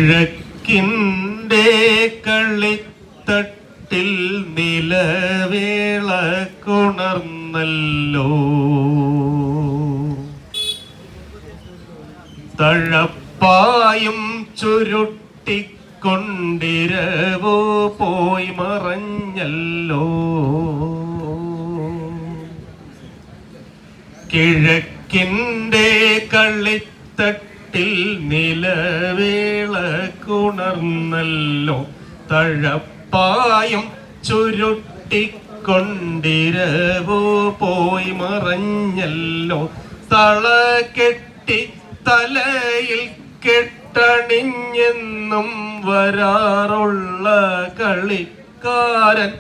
കിഴക്കിൻ്റെ കളിത്തട്ടിൽ നിലവിളക്കുണർന്നല്ലോ. തഴപ്പായും ചുരുട്ടിക്കൊണ്ടിരവോ പോയി മറഞ്ഞല്ലോ. കിഴക്കിൻ്റെ കളിത്തട്ടിൽ നിലവിളക്കുണർന്നല്ലോ. തഴപ്പായും ചുരുട്ടിക്കൊണ്ടിരവോ പോയി മറഞ്ഞല്ലോ. തളകെട്ടി തലയിൽ കെട്ടണിഞ്ഞെന്നും വരാറുള്ള കളിക്കാരൻ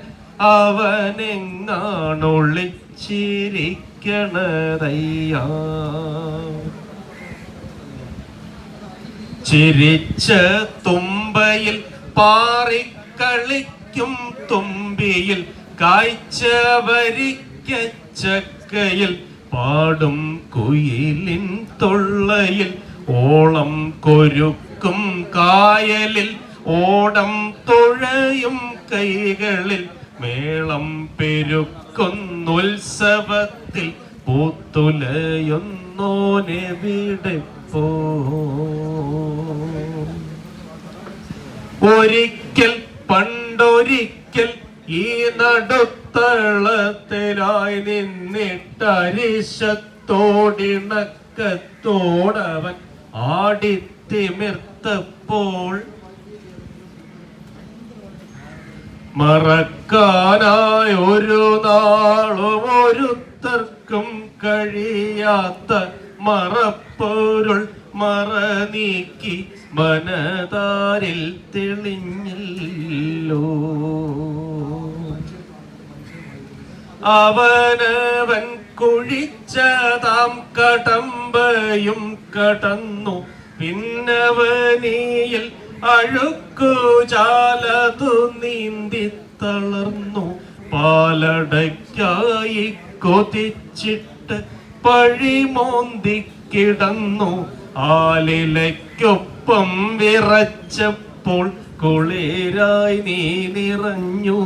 അവനെങ്ങാണൊളിച്ചിരിക്കണതയ്യാ. ചിരിച്ച തുമ്പയിൽ പാറിക്കളിക്കും തുമ്പിയിൽ കാഴ്ച വരിക്കച്ചക്കയിൽ പാടും കുയിലിൻ തൊള്ളയിൽ ഓളം കൊരുക്കും കായലിൽ ഓടം തുഴയും കൈകളിൽ മേളം പെരുക്കൊന്നുത്സവത്തിൽ പൂത്തുലയൊന്നോനെവിടെ പോ. ഒരിക്കൽ പണ്ടൊരിക്കൽ ഈ നടുത്തളത്തിലായി നിന്നിട്ടരിശത്തോടിണക്കത്തോടവൻ ആടിത്തിമിർത്തപ്പോൾ മറക്കാനായി ഒരു നാളും ഒരുത്തർക്കും കഴിയാത്ത മറപ്പൊരുൾ മറ നീക്കി മനതാരിൽ തെളിഞ്ഞല്ലോ. അവനവൻ കുഴിച്ചതാം കടമ്പയും കടന്നു. പിന്നവനിയിൽ അഴുക്കുചാലതു നീന്തി തളർന്നു. പാലടയ്ക്കായി കൊതിച്ചിട്ട് പഴിമോന്തിക്കിടന്നു. ആലിലയ്ക്കൊപ്പം വിറച്ചപ്പോൾ കുളിരായി നീ നിറഞ്ഞു.